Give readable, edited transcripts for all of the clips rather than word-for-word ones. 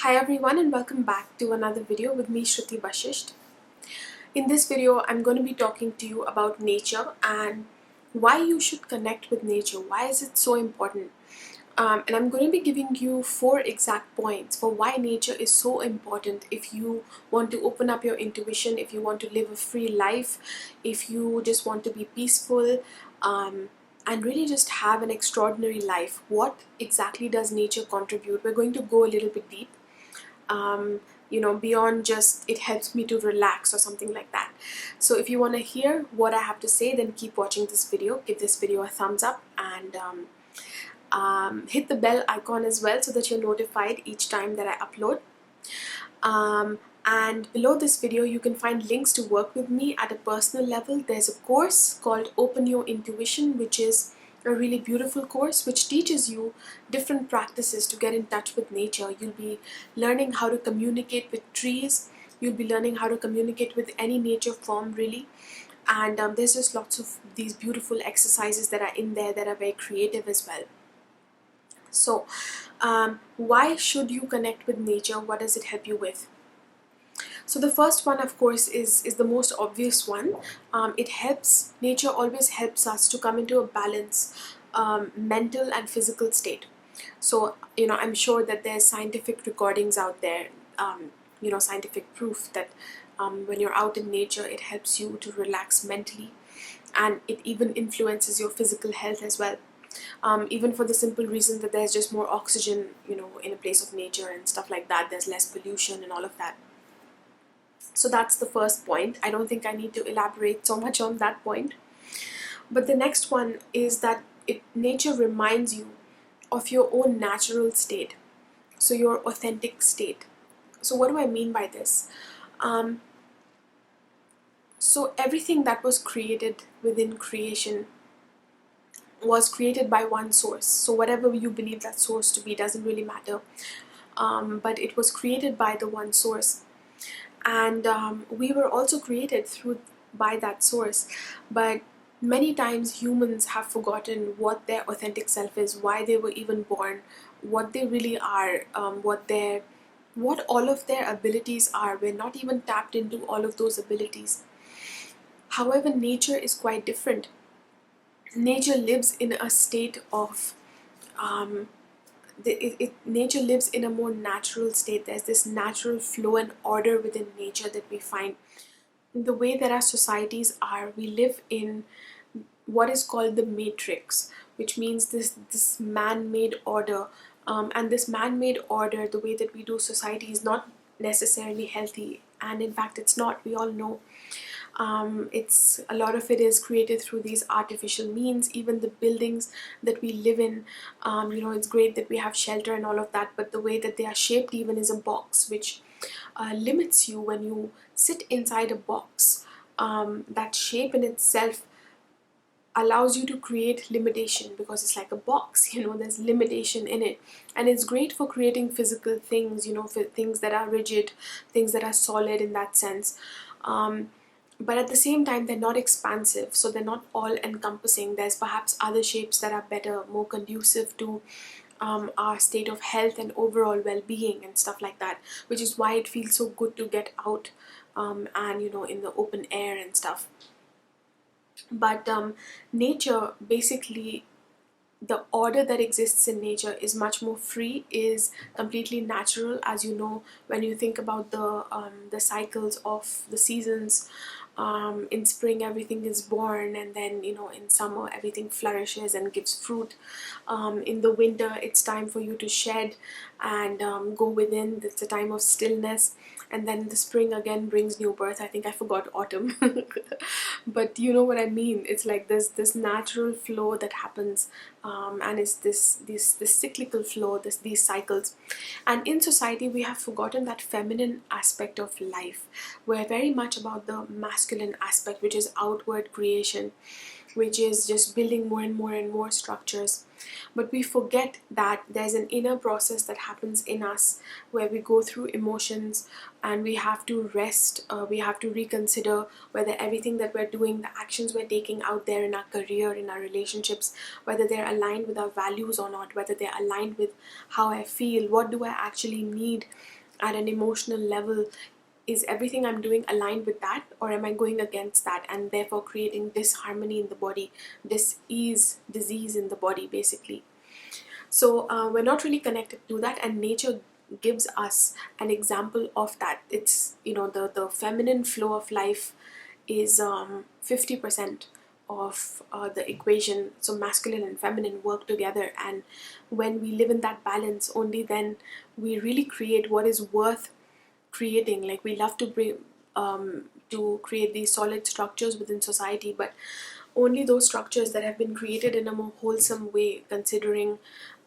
Hi everyone and welcome back to another video with me Shruti Bashisht. In this video I'm going to be talking to you about nature and why you should connect with nature. Why is it so important? And I'm going to be giving you 4 exact points for why nature is so important if you want to open up your intuition, if you want to live a free life, if you just want to be peaceful, and really just have an extraordinary life. What exactly does nature contribute? We're going to go a little bit deep. Beyond just it helps me to relax or something like that. So if you want to hear what I have to say, then keep watching this video, give this video a thumbs up, and hit the bell icon as well so that you're notified each time that I upload. And below this video you can find links to work with me at a personal level. There's a course called Open Your Intuition, which is a really beautiful course which teaches you different practices to get in touch with nature. You'll be learning how to communicate with trees, you'll be learning how to communicate with any nature form really, and there's just lots of these beautiful exercises that are in there that are very creative as well. So why should you connect with nature? What does it help you with? So the first one, of course, is the most obvious one. Nature always helps us to come into a balance, mental and physical state. So, I'm sure that there's scientific recordings out there, scientific proof that when you're out in nature, it helps you to relax mentally, and it even influences your physical health as well. Even for the simple reason that there's just more oxygen, in a place of nature and stuff like that. There's less pollution and all of that. So that's the first point. I don't think I need to elaborate so much on that point. But the next one is that nature reminds you of your own natural state, so your authentic state. So what do I mean by this? So everything that was created within creation was created by one source. So whatever you believe that source to be doesn't really matter. But it was created by the one source. And we were also created by that source. But many times humans have forgotten what their authentic self is, why they were even born, what they really are, what all of their abilities are. We're not even tapped into all of those abilities. However, nature is quite different. Nature lives in a state of nature lives in a more natural state. There's this natural flow and order within nature that we find. The way that our societies are, we live in what is called the matrix, which means this man-made order, and this man-made order, the way that we do society, is not necessarily healthy, and in fact it's not. We all know. It's a lot of it is created through these artificial means. Even the buildings that we live in, it's great that we have shelter and all of that, but the way that they are shaped even is a box, which limits you when you sit inside a box. That shape in itself allows you to create limitation, because it's like a box, there's limitation in it. And it's great for creating physical things, for things that are rigid, things that are solid in that sense. But at the same time, they're not expansive, so they're not all encompassing. There's perhaps other shapes that are better, more conducive to our state of health and overall well-being and stuff like that, which is why it feels so good to get out and in the open air and stuff. But nature, basically, the order that exists in nature is much more free, is completely natural. As you know, when you think about the cycles of the seasons, in spring everything is born, and then in summer everything flourishes and gives fruit. In the winter it's time for you to shed and go within. It's a time of stillness, and then the spring again brings new birth. I think I forgot autumn. But you know what I mean. It's like this natural flow that happens, and it's this cyclical flow, these cycles. And in society we have forgotten that feminine aspect of life. We're very much about the masculine aspect, which is outward creation, which is just building more and more and more structures. But we forget that there's an inner process that happens in us where we go through emotions and we have to rest, we have to reconsider whether everything that we're doing, the actions we're taking out there in our career, in our relationships, whether they're aligned with our values or not, whether they're aligned with how I feel, what do I actually need at an emotional level. Is everything I'm doing aligned with that, or am I going against that and therefore creating disharmony in the body, disease in the body basically. So we're not really connected to that, and nature gives us an example of that. It's, the feminine flow of life is 50% of the equation. So masculine and feminine work together, and when we live in that balance, only then we really create what is worth creating. Like, we love to bring to create these solid structures within society, but only those structures that have been created in a more wholesome way, considering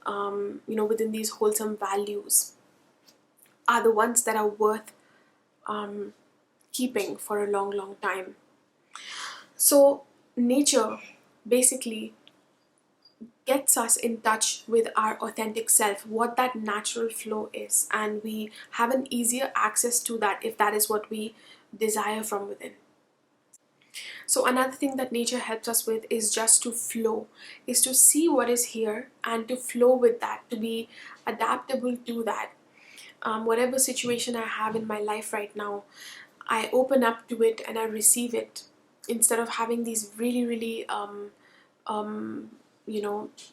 within these wholesome values, are the ones that are worth keeping for a long time. So nature basically gets us in touch with our authentic self, what that natural flow is, and we have an easier access to that if that is what we desire from within. So another thing that nature helps us with is just to flow, is to see what is here and to flow with that, to be adaptable to that. Whatever situation I have in my life right now, I open up to it and I receive it, instead of having these really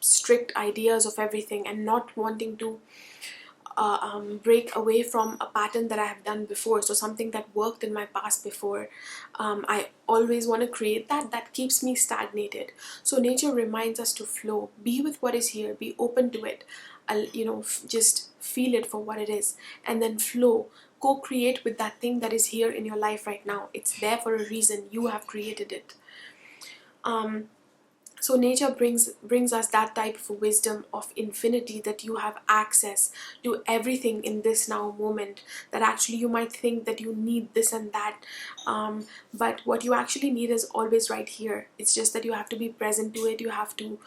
strict ideas of everything and not wanting to break away from a pattern that I have done before. So something that worked in my past before, I always want to create that keeps me stagnated. So nature reminds us to flow, be with what is here, be open to it, just feel it for what it is, and then flow. Co-create with that thing that is here in your life right now. It's there for a reason. You have created it. So nature brings us that type of wisdom of infinity, that you have access to everything in this now moment, that actually you might think that you need this and that, but what you actually need is always right here. It's just that you have to be present to it. You have to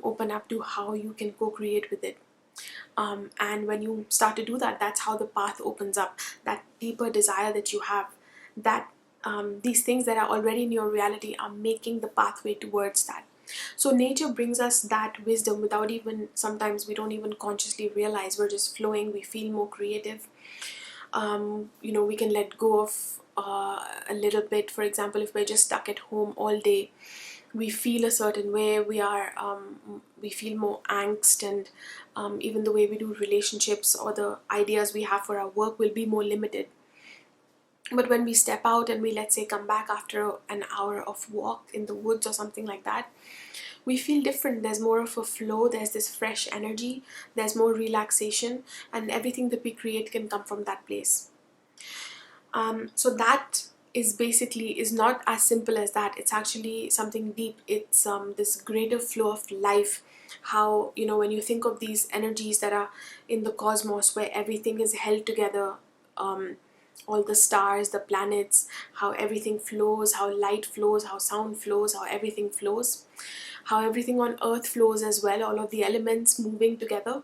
open up to how you can co-create with it. And when you start to do that, that's how the path opens up, that deeper desire that you have, that these things that are already in your reality are making the pathway towards that. So nature brings us that wisdom without even, sometimes we don't even consciously realize. We're just flowing, we feel more creative. We can let go of a little bit. For example, if we're just stuck at home all day, we feel a certain way, we feel more angst, and even the way we do relationships or the ideas we have for our work will be more limited. But when we step out and we, let's say, come back after an hour of walk in the woods or something like that, we feel different. There's more of a flow, there's this fresh energy, there's more relaxation, and everything that we create can come from that place. So that is not as simple as that. It's actually something deep. It's this greater flow of life. How, when you think of these energies that are in the cosmos, where everything is held together, all the stars, the planets, how everything flows, how light flows, how sound flows, how everything flows, how everything on earth flows as well, all of the elements moving together.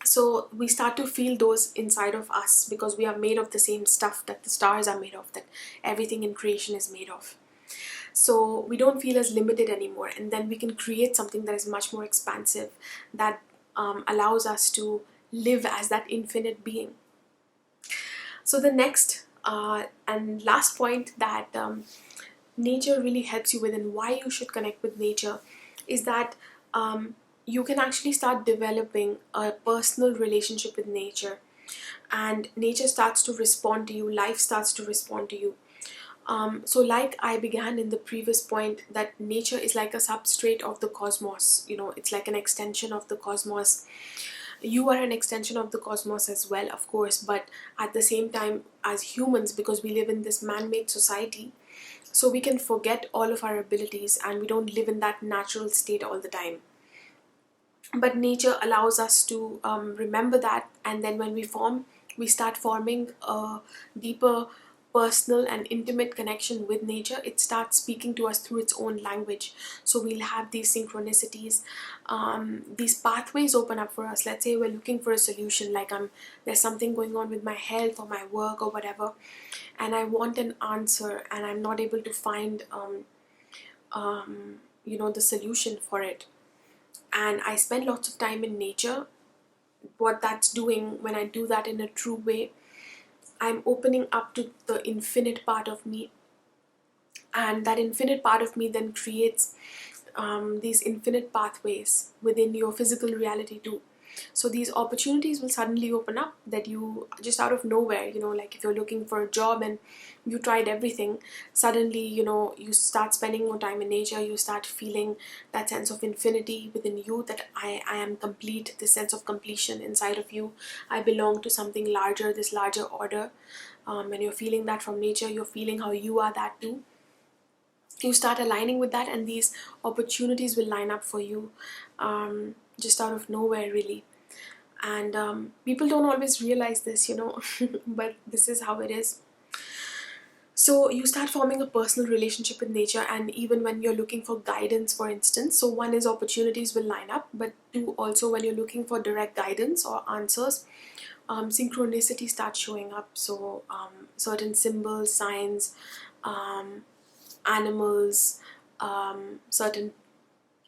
So we start to feel those inside of us, because we are made of the same stuff that the stars are made of, that everything in creation is made of. So we don't feel as limited anymore, and then we can create something that is much more expansive, that allows us to live as that infinite being. So the next and last point that nature really helps you with, and why you should connect with nature, is that you can actually start developing a personal relationship with nature, and nature starts to respond to you, life starts to respond to you. So like I began in the previous point, that nature is like a substrate of the cosmos. It's like an extension of the cosmos. You are an extension of the cosmos as well, of course, but at the same time, as humans, because we live in this man-made society, so we can forget all of our abilities and we don't live in that natural state all the time. But nature allows us to remember that, and then when we start forming a deeper personal and intimate connection with nature, it starts speaking to us through its own language. So we'll have these synchronicities, these pathways open up for us. Let's say we're looking for a solution, like there's something going on with my health or my work or whatever, and I want an answer and I'm not able to find the solution for it, and I spend lots of time in nature. What that's doing, when I do that in a true way, I'm opening up to the infinite part of me, and that infinite part of me then creates these infinite pathways within your physical reality too. So these opportunities will suddenly open up that you just out of nowhere, like if you're looking for a job and you tried everything, suddenly you start spending more time in nature, you start feeling that sense of infinity within you, that I am complete, this sense of completion inside of you. I belong to something larger, this larger order. When you're feeling that from nature, you're feeling how you are that too. You start aligning with that, and these opportunities will line up for you, just out of nowhere, really. And people don't always realize this, but this is how it is. So you start forming a personal relationship with nature, and even when you're looking for guidance, for instance, so one is opportunities will line up, but two, also when you're looking for direct guidance or answers, synchronicity starts showing up. So certain symbols, signs, um, animals, certain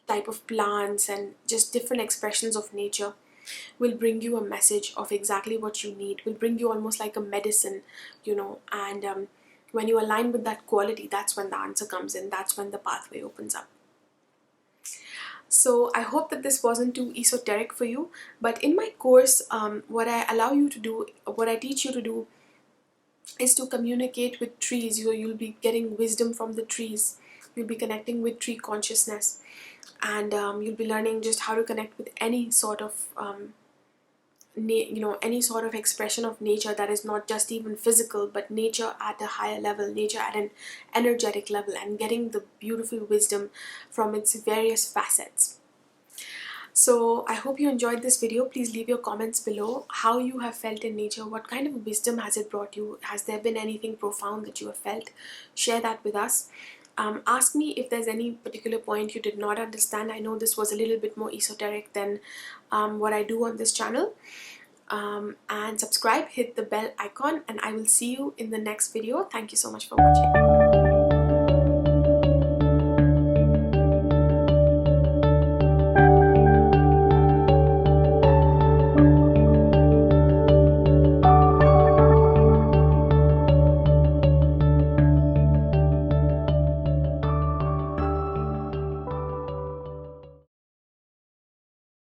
type of plants, and just different expressions of nature will bring you a message of exactly what you need, will bring you almost like a medicine, and when you align with that quality, that's when the answer comes in, that's when the pathway opens up. So I hope that this wasn't too esoteric for you, but in my course, what I allow you to do, what I teach you to do, is to communicate with trees. You'll be getting wisdom from the trees, you'll be connecting with tree consciousness, and you'll be learning just how to connect with any sort of any sort of expression of nature that is not just even physical, but nature at a higher level, nature at an energetic level, and getting the beautiful wisdom from its various facets. So I hope you enjoyed this video. Please leave your comments below how you have felt in nature, what kind of wisdom has it brought you, has there been anything profound that you have felt? Share that with us. Ask me if there's any particular point you did not understand. I know this was a little bit more esoteric than what I do on this channel. And subscribe, hit the bell icon, and I will see you in the next video. Thank you so much for watching.